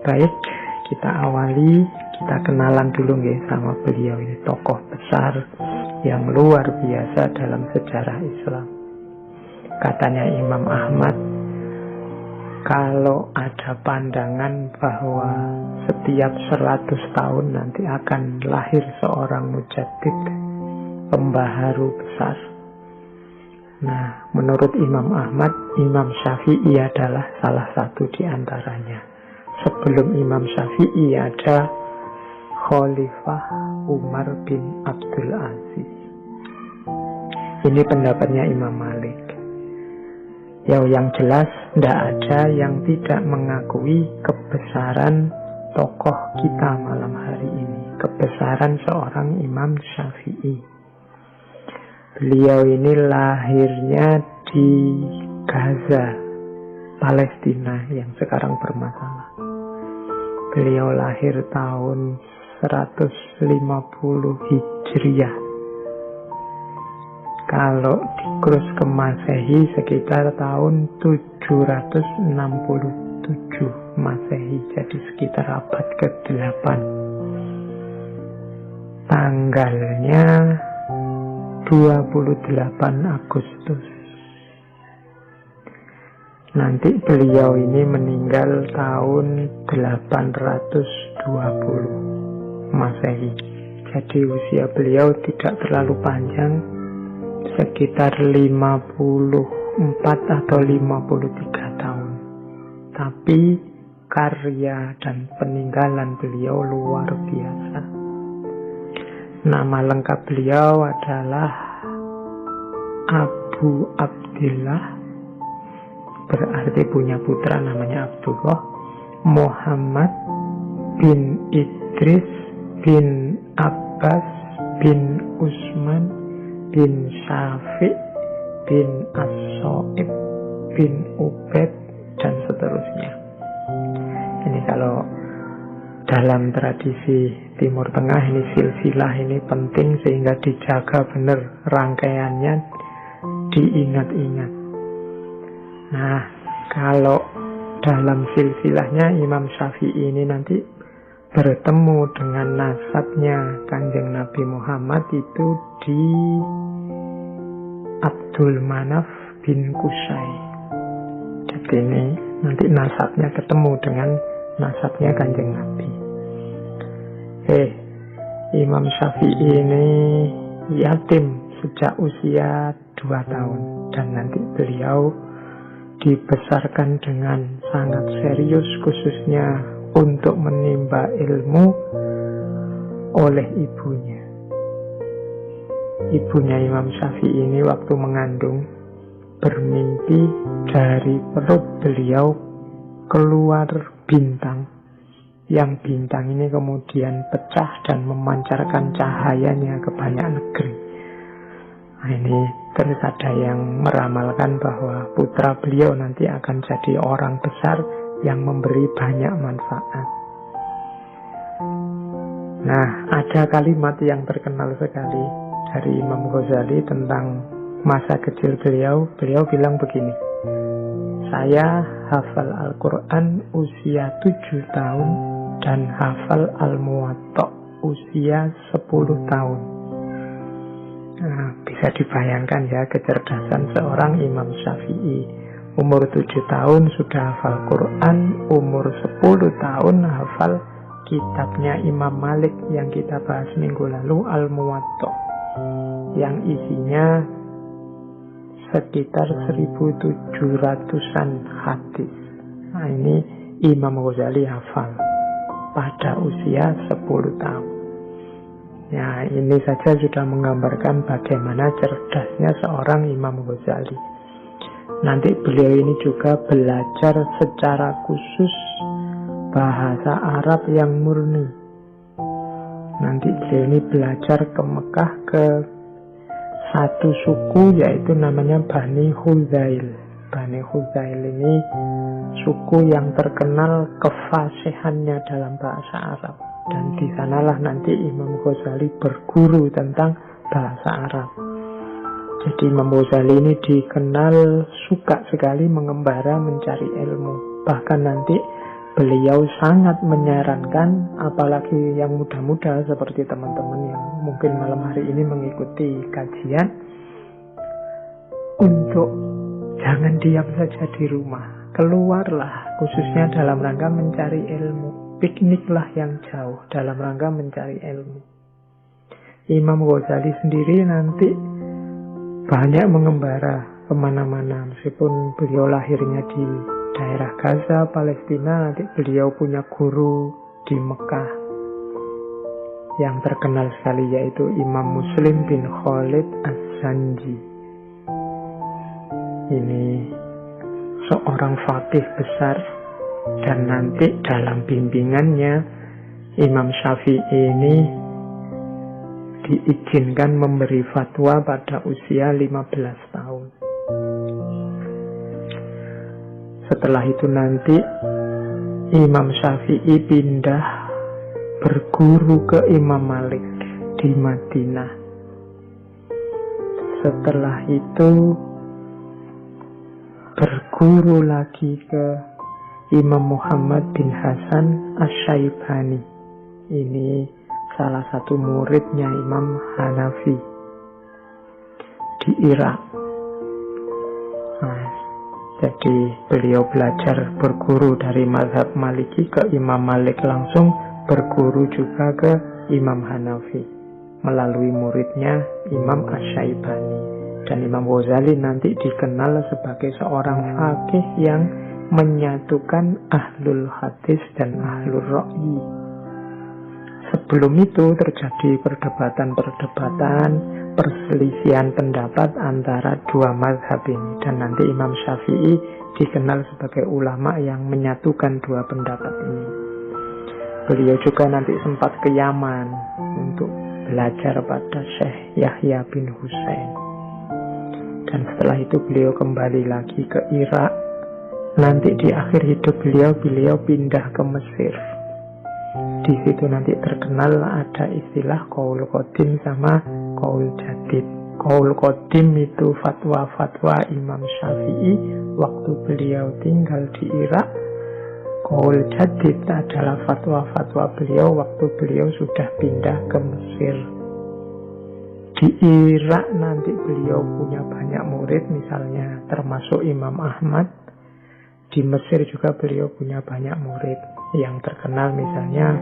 Baik, kita awali, kita kenalan dulu sama beliau ini, tokoh besar yang luar biasa dalam sejarah Islam. Katanya Imam Ahmad, kalau ada pandangan bahwa setiap 100 tahun nanti akan lahir seorang mujaddid, pembaharu besar. Nah, menurut Imam Ahmad, Imam Syafi'i adalah salah satu di antaranya. Sebelum Imam Syafi'i ada Khalifah Umar bin Abdul Aziz. Ini pendapatnya Imam Malik. Yang jelas tidak ada yang tidak mengakui kebesaran tokoh kita malam hari ini, kebesaran seorang Imam Syafi'i. Beliau ini lahirnya di Gaza, Palestina yang sekarang bermasalah. Beliau lahir tahun 150 Hijriah. Kalau dikrus ke Masehi sekitar tahun 767 Masehi, jadi sekitar abad ke-8. Tanggalnya 28 Agustus. Nanti beliau ini meninggal tahun 820 Masehi. Jadi usia beliau tidak terlalu panjang, sekitar 54 atau 53 tahun. Tapi karya dan peninggalan beliau luar biasa. Nama lengkap beliau adalah Abu Abdillah, berarti punya putra namanya Abdullah, Muhammad bin Idris bin Abbas bin Utsman bin Syafi' bin As-So'ib bin Ubaid dan seterusnya. Ini kalau dalam tradisi Timur Tengah ini silsilah ini penting sehingga dijaga benar rangkaiannya, diingat-ingat. Nah, kalau dalam silsilahnya Imam Syafi'i ini nanti bertemu dengan nasabnya Kanjeng Nabi Muhammad itu di Abdul Manaf bin Qusay. Jadi ini nanti nasabnya ketemu dengan nasabnya Kanjeng Nabi. Imam Syafi'i ini yatim sejak usia 2 tahun dan nanti beliau dibesarkan dengan sangat serius khususnya untuk menimba ilmu oleh ibunya. Ibunya Imam Syafi'i ini waktu mengandung bermimpi dari perut beliau keluar bintang. Yang bintang ini kemudian pecah dan memancarkan cahayanya ke banyak negeri. Nah, ini terus ada yang meramalkan bahwa putra beliau nanti akan jadi orang besar yang memberi banyak manfaat. Nah, ada kalimat yang terkenal sekali dari Imam Ghazali tentang masa kecil beliau. Beliau bilang begini, saya hafal Al-Quran usia 7 tahun dan hafal Al-Muwatta usia 10 tahun. Nah, bisa dibayangkan ya kecerdasan seorang Imam Syafi'i. Umur 7 tahun sudah hafal Quran, umur 10 tahun hafal kitabnya Imam Malik yang kita bahas minggu lalu, Al-Muwatta, yang isinya sekitar 1.700-an hadis. Nah, ini Imam Ghazali hafal pada usia 10 tahun. Ya, ini saja sudah menggambarkan bagaimana cerdasnya seorang Imam Ghazali. Nanti beliau ini juga belajar secara khusus bahasa Arab yang murni. Nanti beliau ini belajar ke Mekah ke satu suku yaitu namanya Bani Huzail. Bani Huzail ini suku yang terkenal kefasihannya dalam bahasa Arab. Dan di sanalah nanti Imam Ghazali berguru tentang bahasa Arab. Jadi Imam Ghazali ini dikenal suka sekali mengembara mencari ilmu. Bahkan nanti beliau sangat menyarankan, apalagi yang muda-muda seperti teman-teman yang mungkin malam hari ini mengikuti kajian, untuk jangan diam saja di rumah. Keluarlah, khususnya dalam rangka mencari ilmu. Pikniklah yang jauh dalam rangka mencari ilmu. Imam Ghazali sendiri nanti banyak mengembara kemana-mana. Meskipun beliau lahirnya di daerah Gaza, Palestina, nanti beliau punya guru di Mekah yang terkenal sekali, yaitu Imam Muslim bin Khalid Az-Zanji. Ini seorang faqih besar, dan nanti dalam bimbingannya Imam Syafi'i ini diizinkan memberi fatwa pada usia 15 tahun. Setelah itu nanti Imam Syafi'i pindah berguru ke Imam Malik di Madinah. Setelah itu berguru lagi ke Imam Muhammad bin Hasan Asy-Syaibani. Ini salah satu muridnya Imam Hanafi di Irak. Nah, jadi beliau belajar berguru dari mazhab Maliki ke Imam Malik, langsung berguru juga ke Imam Hanafi melalui muridnya Imam Asy-Syaibani. Dan Imam Ghazali nanti dikenal sebagai seorang faqih yang menyatukan ahlul hadis dan ahlul ra'yi. Sebelum itu terjadi perdebatan-perdebatan, perselisihan pendapat antara dua mazhab ini. Dan nanti Imam Syafi'i dikenal sebagai ulama yang menyatukan dua pendapat ini. Beliau juga nanti sempat ke Yaman untuk belajar pada Syekh Yahya bin Husain. Dan setelah itu beliau kembali lagi ke Irak. Nanti di akhir hidup beliau pindah ke Mesir. Di situ nanti terkenal ada istilah qaul qadim sama qaul jadid. Qaul qadim itu fatwa-fatwa Imam Syafi'i waktu beliau tinggal di Irak. Qaul jadid adalah fatwa-fatwa beliau waktu beliau sudah pindah ke Mesir. Di Irak nanti beliau punya banyak murid, misalnya termasuk Imam Ahmad. Di Mesir juga beliau punya banyak murid. Yang terkenal misalnya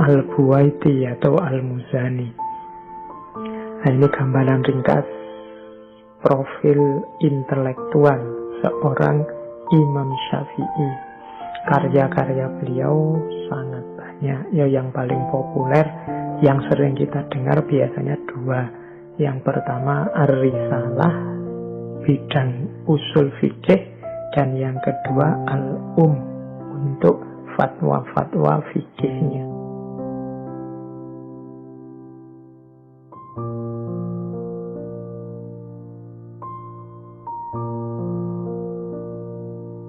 Al-Buwaiti atau Al-Muzani. Nah, ini gambaran ringkas profil intelektual seorang Imam Syafi'i. Karya-karya beliau sangat banyak. Ya, yang paling populer, yang sering kita dengar biasanya dua. Yang pertama Ar-Risalah, bidang usul fikih, dan yang kedua Al-Um, untuk fatwa-fatwa fikihnya.